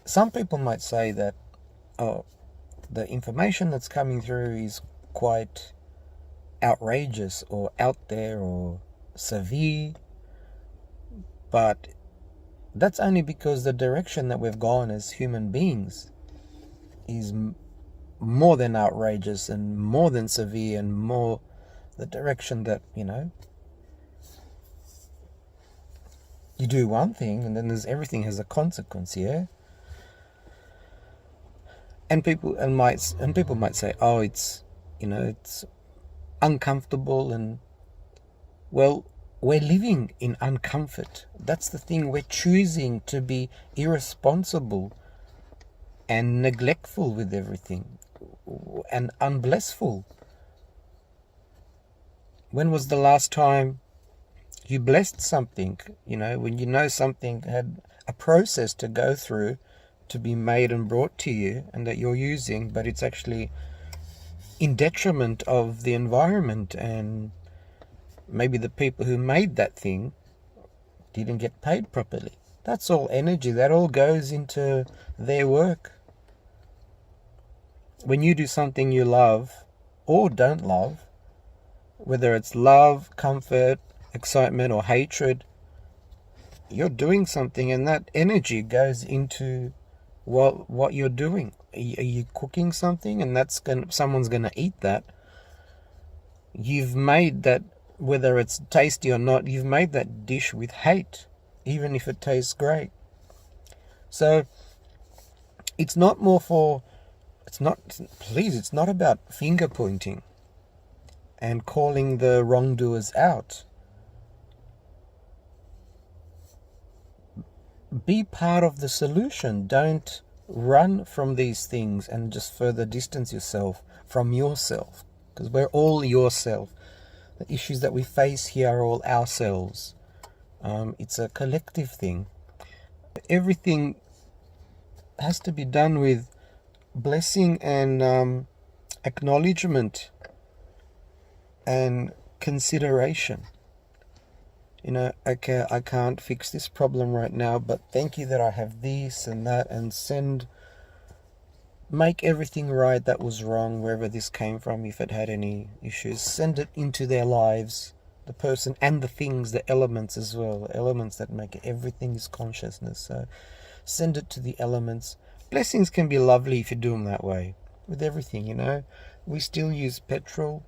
some people might say that, oh, the information that's coming through is quite outrageous or out there or severe, but that's only because the direction that we've gone as human beings is more than outrageous and more than severe and more the direction that, you do one thing and then everything has a consequence, yeah? And people might say, oh, it's uncomfortable, and well, we're living in uncomfort. That's the thing. We're choosing to be irresponsible and neglectful with everything and unblessful. When was the last time you blessed something? When you know something had a process to go through to be made and brought to you and that you're using, but it's actually in detriment of the environment, and maybe the people who made that thing didn't get paid properly. That's all energy. That all goes into their work. When you do something you love or don't love, whether it's love, comfort, excitement, or hatred, you're doing something, and that energy goes into what you're doing. Are you cooking something, and someone's gonna eat that? You've made that, whether it's tasty or not, you've made that dish with hate, even if it tastes great. So it's not about finger pointing and calling the wrongdoers out. Be part of the solution. Don't run from these things and just further distance yourself from yourself, because we're all yourself. The issues that we face here are all ourselves. It's a collective thing. Everything has to be done with blessing and acknowledgement and consideration. Okay, I can't fix this problem right now, but thank you that I have this and that, and make everything right that was wrong, wherever this came from. If it had any issues, send it into their lives, the person and the things, the elements as well, elements that make it. Everything is consciousness, so send it to the elements. Blessings can be lovely if you do them that way with everything. We still use petrol.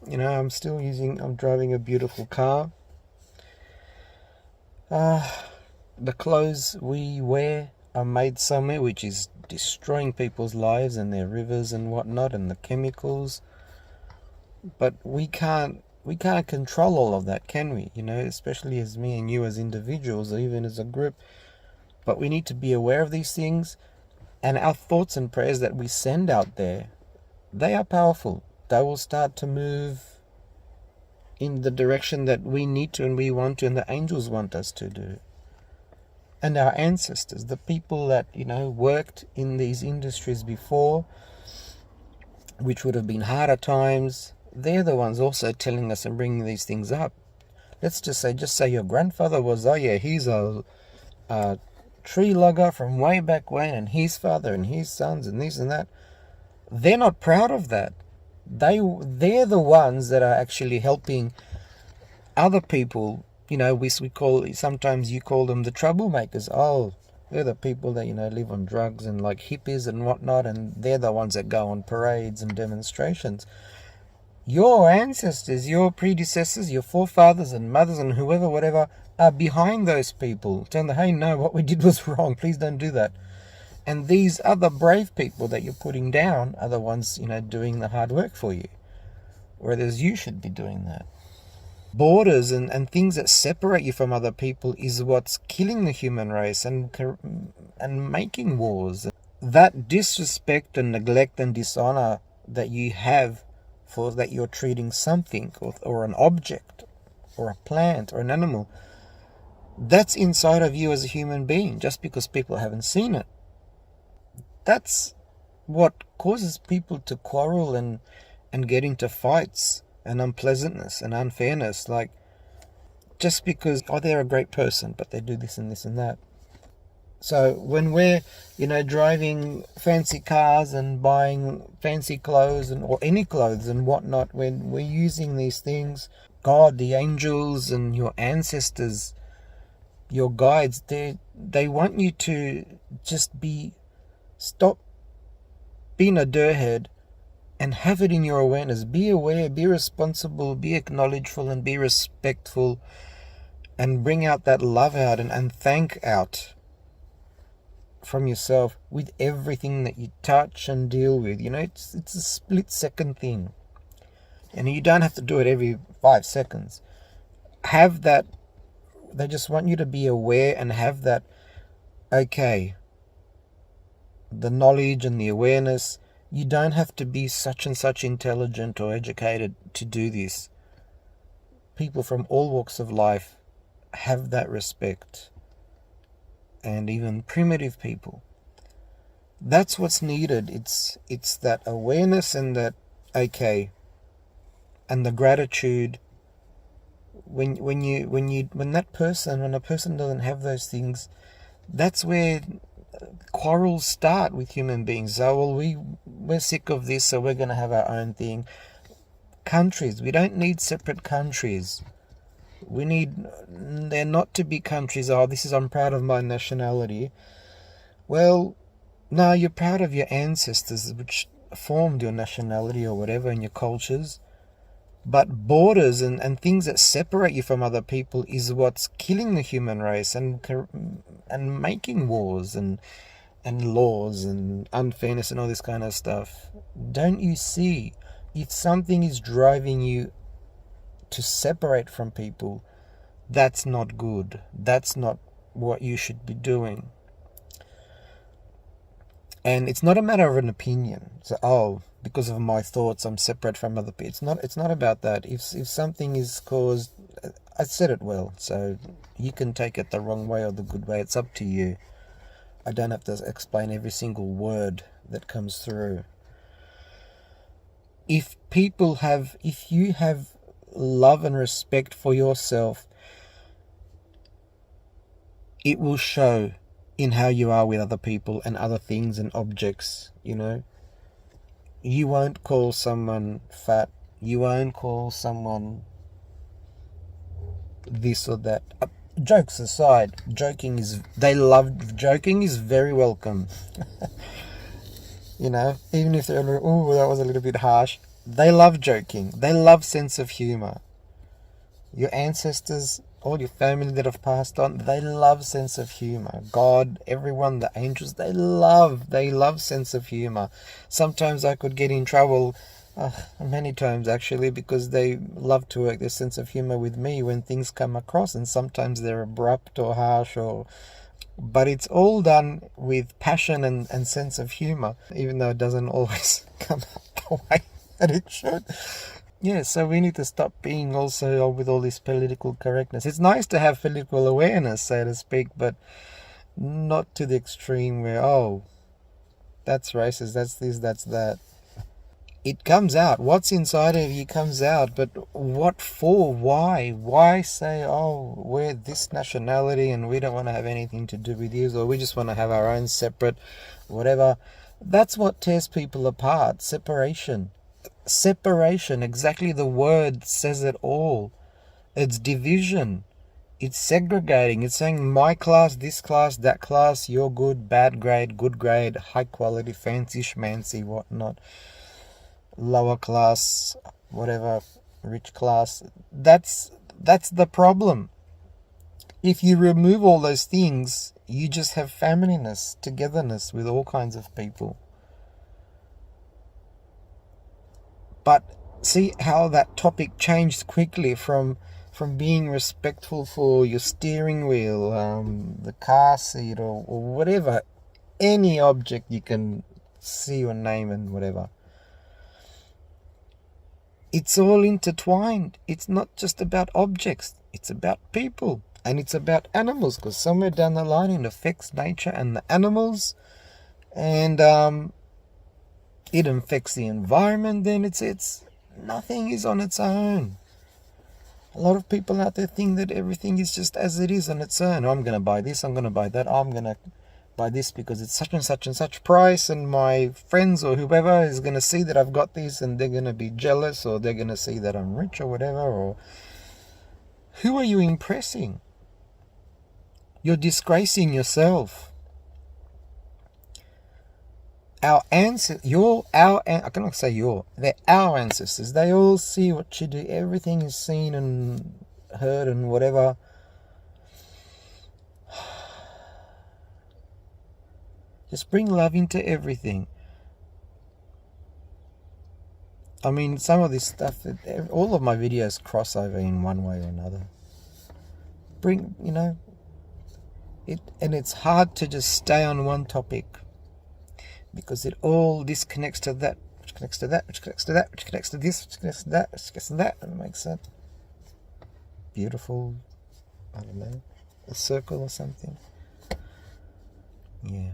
I'm driving a beautiful car. The clothes we wear are made somewhere which is destroying people's lives and their rivers and whatnot, and the chemicals. But we can't control all of that, can we? Especially as me and you as individuals, or even as a group. But we need to be aware of these things, and our thoughts and prayers that we send out there, they are powerful. They will start to move in the direction that we need to and we want to, and the angels want us to do. And our ancestors, the people that worked in these industries before, which would have been harder times, they're the ones also telling us and bringing these things up. Let's just say your grandfather was, he's a tree logger from way back when, and his father and his sons and this and that. They're not proud of that. They're the ones that are actually helping other people. Sometimes you call them the troublemakers. Oh, they're the people that live on drugs and like hippies and whatnot, and they're the ones that go on parades and demonstrations. Your ancestors, your predecessors, your forefathers and mothers and whoever, whatever, are behind those people, telling them, hey, no, what we did was wrong, please don't do that. And these other brave people that you're putting down are the ones, doing the hard work for you. Whereas you should be doing that. Borders and things that separate you from other people is what's killing the human race and making wars. That disrespect and neglect and dishonor that you have for that you're treating something or an object or a plant or an animal, that's inside of you as a human being, just because people haven't seen it. That's what causes people to quarrel and get into fights and unpleasantness and unfairness. Like, just because, they're a great person, but they do this and this and that. So when we're, driving fancy cars and buying fancy clothes or any clothes and whatnot, when we're using these things, God, the angels and your ancestors, your guides, they want you to just stop being a dirthead and have it in your awareness. Be aware, be responsible, be acknowledgeful, and be respectful, and bring out that love out and thank out from yourself with everything that you touch and deal with. It's a split-second thing, and you don't have to do it every 5 seconds. Have that. They just want you to be aware and have that, okay, the knowledge and the awareness. You don't have to be such and such intelligent or educated to do this. People from all walks of life have that respect. And even primitive people. That's what's needed. It's that awareness and that, okay, and the gratitude. When a person doesn't have those things, that's where quarrels start with human beings. So, we're sick of this, so we're going to have our own thing. Countries, we don't need separate countries. They're not to be countries. I'm proud of my nationality. Well, no, you're proud of your ancestors, which formed your nationality or whatever, and your cultures. But borders and things that separate you from other people is what's killing the human race and making wars and laws and unfairness and all this kind of stuff. Don't you see? If something is driving you to separate from people, that's not good. That's not what you should be doing. And it's not a matter of an opinion. So, because of my thoughts, I'm separate from other people. It's not about that. If something is caused, I said it well, so you can take it the wrong way or the good way. It's up to you. I don't have to explain every single word that comes through. If you have love and respect for yourself, it will show in how you are with other people and other things and objects. You won't call someone fat. You won't call someone this or that. Jokes aside, joking is very welcome. Even if they're, that was a little bit harsh. They love joking. They love sense of humor. Your ancestors, all your family that have passed on, they love sense of humor. God, everyone, the angels, they love sense of humor. Sometimes I could get in trouble, many times actually, because they love to work their sense of humor with me when things come across, and sometimes they're abrupt or harsh but it's all done with passion and sense of humor, even though it doesn't always come out the way that it should. Yeah, so we need to stop being also with all this political correctness. It's nice to have political awareness, so to speak, but not to the extreme where, that's racist, that's this, that's that. It comes out. What's inside of you comes out, but what for? Why? Why say, we're this nationality and we don't want to have anything to do with you, or we just want to have our own separate whatever. That's what tears people apart. Separation, exactly the word says it all. It's division. It's segregating. It's saying my class, this class, that class, you're good, bad grade, good grade, high quality, fancy, schmancy, whatnot. Lower class, whatever, rich class. That's the problem. If you remove all those things, you just have familyness, togetherness with all kinds of people. But see how that topic changed quickly from being respectful for your steering wheel, the car seat, or whatever, any object you can see or name and whatever. It's all intertwined. It's not just about objects. It's about people. And it's about animals, because somewhere down the line it affects nature and the animals. And it affects the environment. Then it's nothing is on its own. A lot of people out there think that everything is just as it is on its own. I'm going to buy this, I'm going to buy that, I'm going to buy this because it's such and such price, and my friends or whoever is going to see that I've got this and they're going to be jealous, or they're going to see that I'm rich or whatever. Or who are you impressing? You're disgracing yourself. Our ancestors, I cannot say they're our ancestors. They all see what you do. Everything is seen and heard and whatever. Just bring love into everything. I mean, some of this stuff, all of my videos cross over in one way or another. Bring, and it's hard to just stay on one topic, because it all disconnects to that, which connects to that, which connects to that, which connects to this, which connects to that, which connects to that, and it makes a beautiful, I don't know, a circle or something. Yeah.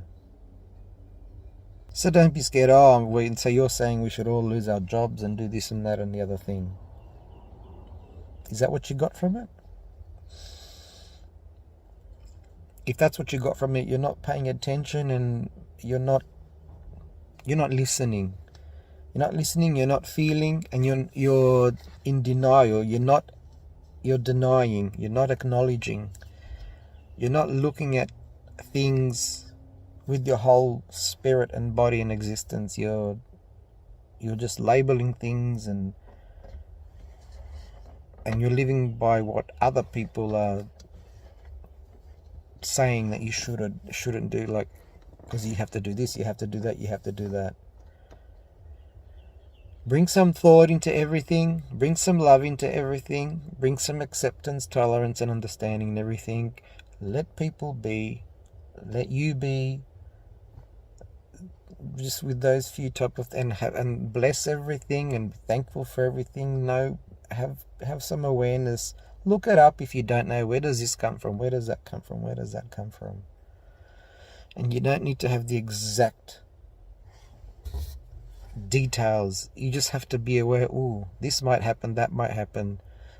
So don't be scared. So you're saying we should all lose our jobs and do this and that and the other thing. Is that what you got from it? If that's what you got from it, you're not paying attention, and you're not listening. You're not listening, you're not feeling, and you're in denial. You're denying, you're not acknowledging. You're not looking at things with your whole spirit and body and existence. You're just labeling things, and you're living by what other people are saying that you shouldn't do, like, because you have to do this, you have to do that, you have to do that. Bring some thought into everything, bring some love into everything, bring some acceptance, tolerance and understanding in everything. Let people be, let you be, just with those few type of, and bless everything and be thankful for everything. Have some awareness. Look it up if you don't know. Where does this come from? Where does that come from? Where does that come from? And you don't need to have the exact details. You just have to be aware, this might happen, that might happen.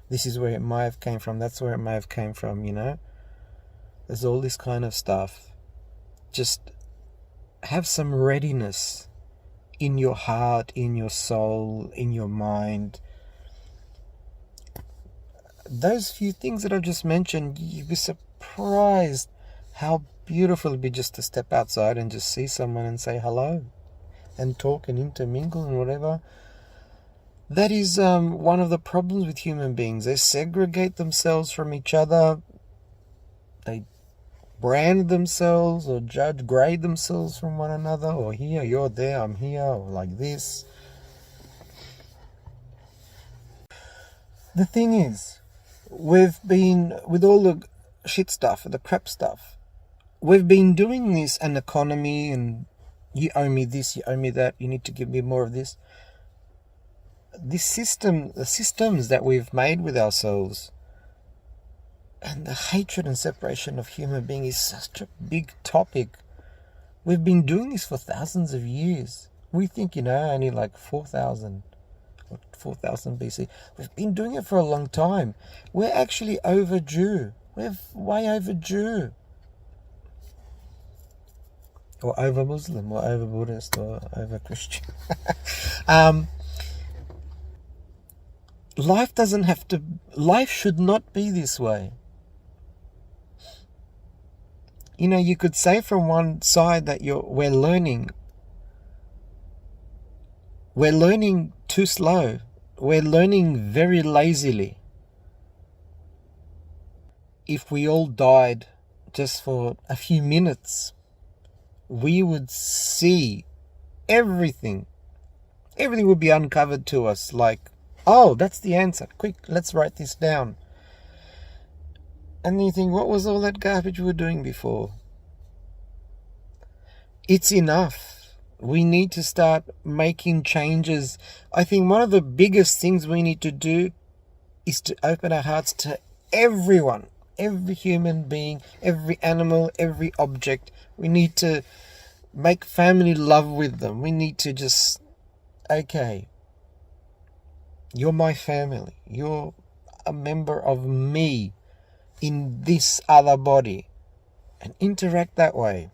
This is where it might have came from. That's where it might have came from, There's all this kind of stuff. Just have some readiness in your heart, in your soul, in your mind. Those few things that I've just mentioned, you'd be surprised how beautiful it'd be just to step outside and just see someone and say hello and talk and intermingle and whatever. That is one of the problems with human beings. They segregate themselves from each other. They brand themselves or grade themselves from one another, or here, you're there, I'm here, or like this. The thing is, we've been, with all the shit stuff, the crap stuff, we've been doing this, an economy, and you owe me this, you owe me that, you need to give me more of this. This system, the systems that we've made with ourselves, and the hatred and separation of human beings is such a big topic. We've been doing this for thousands of years. We think, only like 4,000 BC. We've been doing it for a long time. We're actually overdue. We're way overdue. Or over Muslim, or over Buddhist, or over Christian. Life should not be this way. You could say from one side that we're learning too slow. We're learning very lazily. If we all died just for a few minutes, we would see everything. Everything would be uncovered to us, like, that's the answer. Quick, let's write this down. And you think, what was all that garbage we were doing before? It's enough. We need to start making changes. I think one of the biggest things we need to do is to open our hearts to everyone, every human being, every animal, every object. We need to make family love with them. We need to just, okay, you're my family. You're a member of me in this other body, and interact that way.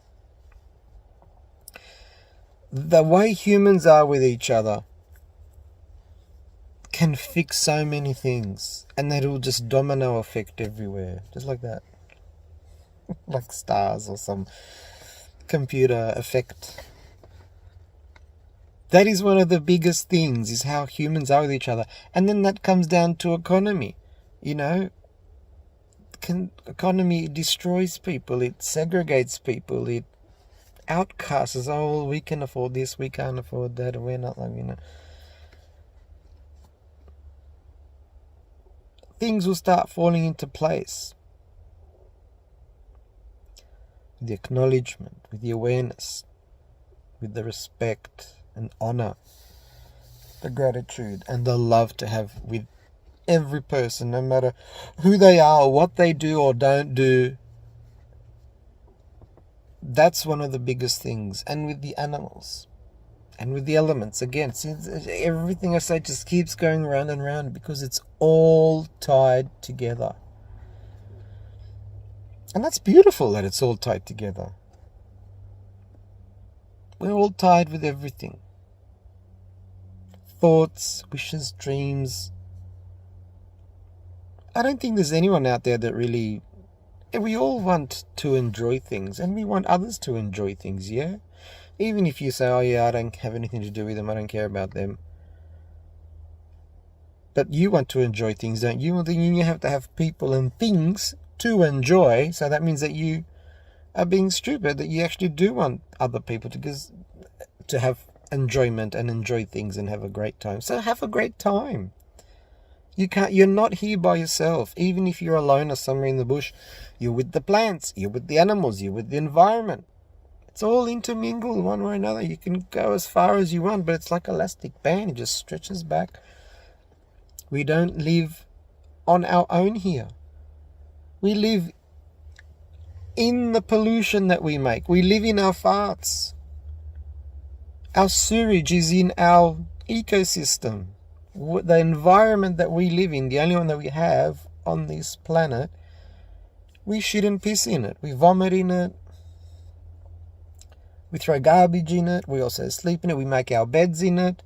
the way humans are with each other can fix so many things, and that will just domino effect everywhere, just like that. Like stars or some computer effect. That is one of the biggest things, is how humans are with each other. And then that comes down to economy. You know, economy destroys people, it segregates people, it outcasts. Oh, well, we can afford this, we can't afford that, and we're not like, you know. Things will start falling into place. With the acknowledgement, with the awareness, with the respect and honor, the gratitude and the love to have with every person, no matter who they are or what they do or don't do. That's one of the biggest things. And with the animals and with the elements, again, everything I say just keeps going round and round, because it's all tied together. And that's beautiful, that it's all tied together. We're all tied with everything. Thoughts, wishes, dreams. I don't think there's anyone out there that really... We all want to enjoy things, and we want others to enjoy things, yeah? Even if you say, oh yeah, I don't have anything to do with them, I don't care about them. But you want to enjoy things, don't you? Well, then you have to have people and things to enjoy, so that means that you are being stupid, that you actually do want other people to have enjoyment and enjoy things and have a great time. So have a great time. You're not here by yourself. Even if you're alone or somewhere in the bush, you're with the plants, you're with the animals, you're with the environment. It's all intermingled one way or another. You can go as far as you want, but it's like elastic band. It just stretches back. We don't live on our own here. We live in the pollution that we make. We live in our farts. Our sewage is in our ecosystem. The environment that we live in, the only one that we have on this planet, we shit and piss in it. We vomit in it. We throw garbage in it. We also sleep in it. We make our beds in it.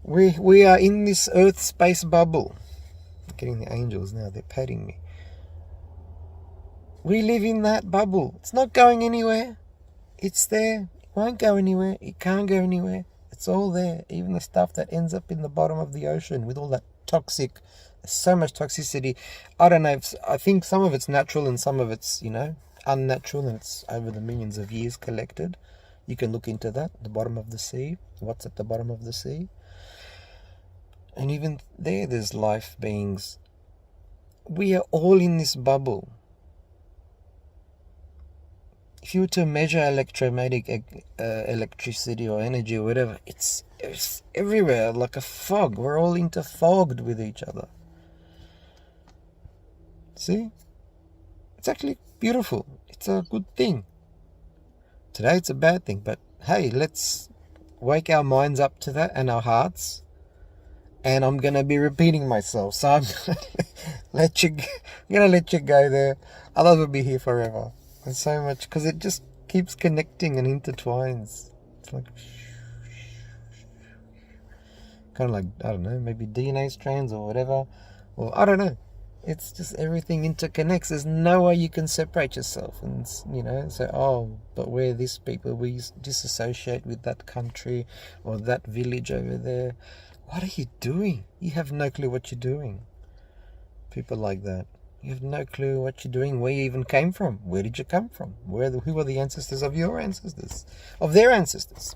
We are in this earth space bubble. I'm getting the angels now, they're patting me. We live in that bubble. It's not going anywhere. It's there. It won't go anywhere. It can't go anywhere. It's all there. Even the stuff that ends up in the bottom of the ocean with all that toxic, so much toxicity. I don't know. I think some of it's natural and some of it's, unnatural, and it's over the millions of years collected. You can look into that. The bottom of the sea. What's at the bottom of the sea? And even there's life beings. We are all in this bubble. If you were to measure electricity or energy or whatever, it's everywhere, like a fog. We're all interfogged with each other. See? It's actually beautiful. It's a good thing. Today it's a bad thing, but hey, let's wake our minds up to that and our hearts. And I'm going to be repeating myself, so I'm going to let you go there. Others will be here forever. There's so much, because it just keeps connecting and intertwines. It's like, kind of like, I don't know, maybe DNA strands or whatever. Or I don't know. It's just everything interconnects. There's no way you can separate yourself and, say, oh, but we're this people. We disassociate with that country or that village over there. What are you doing? You have no clue what you're doing. People like that. You have no clue what you're doing, where you even came from. Where did you come from? Who are the ancestors of your ancestors? Of their ancestors?